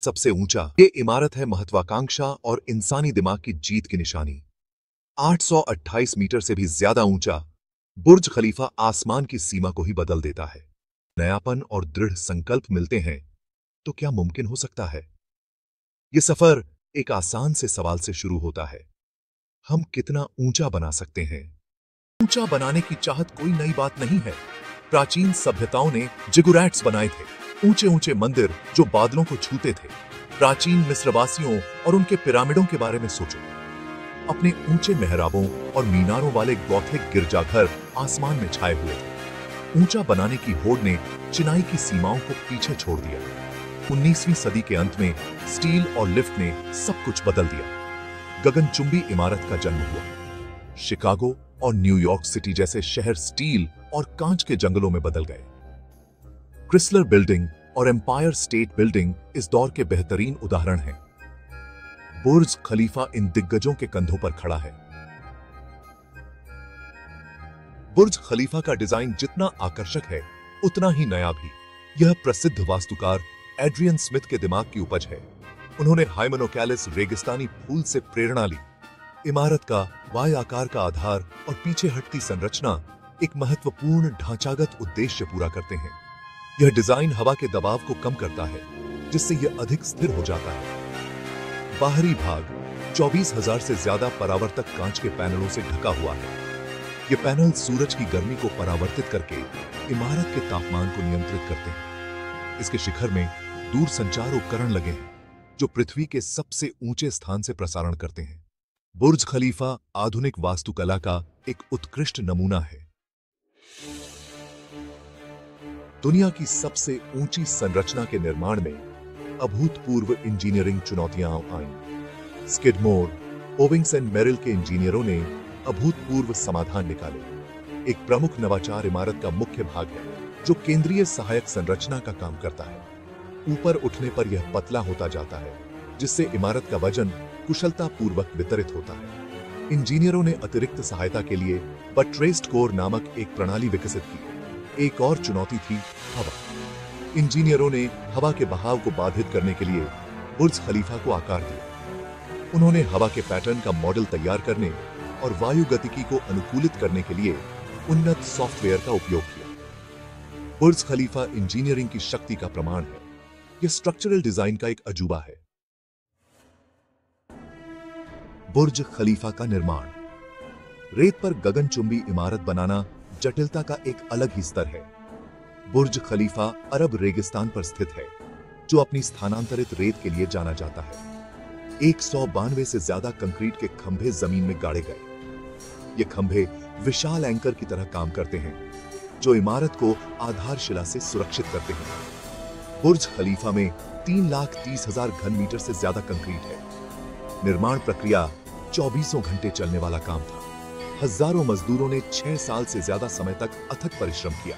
सबसे ऊंचा ये इमारत है महत्वाकांक्षा और इंसानी दिमाग की जीत की निशानी। 828 मीटर से भी ज्यादा ऊंचा बुर्ज खलीफा आसमान की सीमा को ही बदल देता है। नयापन और दृढ़ संकल्प मिलते हैं तो क्या मुमकिन हो सकता है? ये सफर एक आसान से सवाल से शुरू होता है, हम कितना ऊंचा बना सकते हैं? ऊंचा बनाने की चाहत कोई नई बात नहीं है। प्राचीन सभ्यताओं ने जिगुरैट्स बनाए थे, ऊंचे ऊंचे मंदिर जो बादलों को छूते थे। प्राचीन मिस्रवासियों और उनके पिरामिडों के बारे में सोचो। अपने ऊंचे मेहराबों और मीनारों वाले गॉथिक गिरजाघर आसमान में छाए हुए थे। ऊंचा बनाने की होड़ ने चिनाई की सीमाओं को पीछे छोड़ दिया। 19वीं सदी के अंत में स्टील और लिफ्ट ने सब कुछ बदल दिया। गगनचुंबी इमारत का जन्म हुआ। शिकागो और न्यूयॉर्क सिटी जैसे शहर स्टील और कांच के जंगलों में बदल गए। क्रिसलर बिल्डिंग और एम्पायर स्टेट बिल्डिंग इस दौर के बेहतरीन उदाहरण हैं। बुर्ज खलीफा इन दिग्गजों के कंधों पर खड़ा है। बुर्ज खलीफा का डिजाइन जितना आकर्षक है उतना ही नया भी। यह प्रसिद्ध वास्तुकार एड्रियन स्मिथ के दिमाग की उपज है। उन्होंने हाइमेनोकैलिस रेगिस्तानी फूल से प्रेरणा ली। इमारत का वाय आकार का आधार और पीछे हटती संरचना एक महत्वपूर्ण ढांचागत उद्देश्य पूरा करते हैं। यह डिजाइन हवा के दबाव को कम करता है, जिससे यह अधिक स्थिर हो जाता है। बाहरी भाग 24,000 से ज्यादा परावर्तक कांच के पैनलों से ढका हुआ है। ये पैनल सूरज की गर्मी को परावर्तित करके इमारत के तापमान को नियंत्रित करते हैं। इसके शिखर में दूरसंचार उपकरण लगे हैं जो पृथ्वी के सबसे ऊंचे स्थान से प्रसारण करते हैं। बुर्ज खलीफा आधुनिक वास्तुकला का एक उत्कृष्ट नमूना है। दुनिया की सबसे ऊंची संरचना के निर्माण में अभूतपूर्व इंजीनियरिंग चुनौतियां आईं। स्किडमोर, ओविंग्स एंड मेरिल के इंजीनियरों ने अभूतपूर्व समाधान निकाले। एक प्रमुख नवाचार इमारत का मुख्य भाग है जो केंद्रीय सहायक संरचना का काम करता है। ऊपर उठने पर यह पतला होता जाता है, जिससे इमारत का वजन कुशलतापूर्वक वितरित होता है। इंजीनियरों ने अतिरिक्त सहायता के लिए बट्रेस्ड कोर नामक एक प्रणाली विकसित की। एक और चुनौती थी हवा। इंजीनियरों ने हवा के बहाव को बाधित करने के लिए बुर्ज खलीफा को आकार दिया। उन्होंने हवा के पैटर्न का मॉडल तैयार करने और वायु गतिकी को अनुकूलित करने के लिए उन्नत सॉफ्टवेयर का उपयोग किया। बुर्ज खलीफा इंजीनियरिंग की शक्ति का प्रमाण है। यह स्ट्रक्चरल डिजाइन का एक अजूबा है। बुर्ज खलीफा का निर्माण। रेत पर गगनचुंबी इमारत बनाना जटिलता का एक अलग ही स्तर है। बुर्ज खलीफा अरब रेगिस्तान पर स्थित है, जो अपनी स्थानांतरित रेत के लिए जाना जाता है। 192 से ज्यादा कंक्रीट के खंभे जमीन में गाड़े गए। ये खंभे विशाल एंकर की तरह काम करते हैं, जो इमारत को आधारशिला से सुरक्षित करते हैं। बुर्ज खलीफा में 3,30,000 घन मीटर से ज्यादा कंक्रीट है। निर्माण प्रक्रिया 24 घंटे चलने वाला काम था। हजारों मजदूरों ने 6 साल से ज्यादा समय तक अथक परिश्रम किया।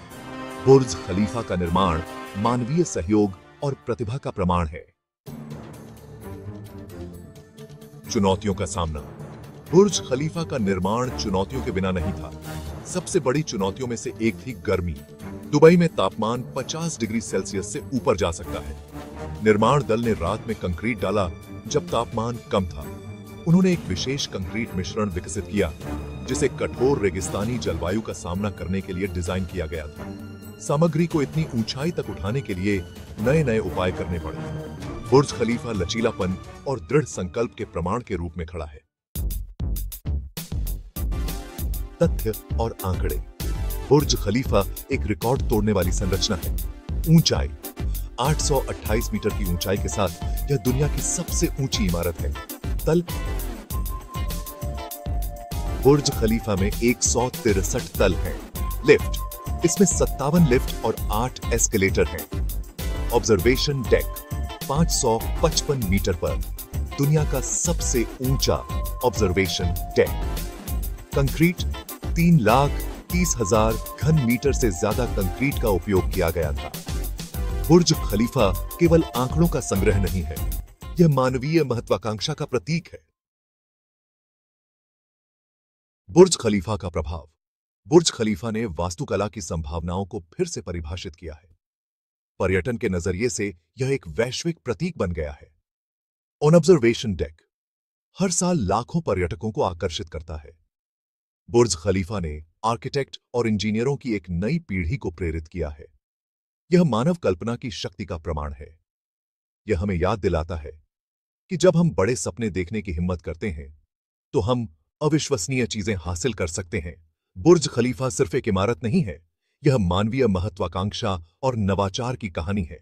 बुर्ज खलीफा का निर्माण मानवीय सहयोग और प्रतिभा का प्रमाण है। चुनौतियों का सामना। बुर्ज खलीफा का निर्माण चुनौतियों के बिना नहीं था। सबसे बड़ी चुनौतियों में से एक थी गर्मी। दुबई में तापमान 50 डिग्री सेल्सियस से ऊपर जा सकता है। निर्माण दल ने रात में कंक्रीट डाला जब तापमान कम था। उन्होंने एक विशेष कंक्रीट मिश्रण विकसित किया जिसे कठोर रेगिस्तानी जलवायु का सामना करने के लिए डिजाइन किया गया था। सामग्री को इतनी ऊंचाई तक उठाने के लिए नए नए उपाय करने पड़े। बुर्ज खलीफा लचीलापन और दृढ़ संकल्प के प्रमाण के रूप में खड़ा है। तथ्य और आंकड़े। बुर्ज खलीफा एक रिकॉर्ड तोड़ने वाली संरचना है। ऊंचाई 828 मीटर की ऊंचाई के साथ यह दुनिया की सबसे ऊंची इमारत है। तल बुर्ज खलीफा में 163 तल हैं। लिफ्ट, इसमें 57 लिफ्ट और 8 एस्केलेटर हैं। ऑब्जर्वेशन डेक 555 मीटर पर दुनिया का सबसे ऊंचा ऑब्जर्वेशन डेक। कंक्रीट 3,30,000 घन मीटर से ज्यादा कंक्रीट का उपयोग किया गया था। बुर्ज खलीफा केवल आंकड़ों का संग्रह नहीं है, यह मानवीय महत्वाकांक्षा का प्रतीक है। बुर्ज खलीफा का प्रभाव। बुर्ज खलीफा ने वास्तुकला की संभावनाओं को फिर से परिभाषित किया है। पर्यटन के नजरिए से यह एक वैश्विक प्रतीक बन गया है। ऑन ऑब्जर्वेशन डेक हर साल लाखों पर्यटकों को आकर्षित करता है। बुर्ज खलीफा ने आर्किटेक्ट और इंजीनियरों की एक नई पीढ़ी को प्रेरित किया है। यह मानव कल्पना की शक्ति का प्रमाण है। यह हमें याद दिलाता है कि जब हम बड़े सपने देखने की हिम्मत करते हैं तो हम अविश्वसनीय चीजें हासिल कर सकते हैं। बुर्ज खलीफा सिर्फ एक इमारत नहीं है, यह मानवीय महत्वाकांक्षा और नवाचार की कहानी है।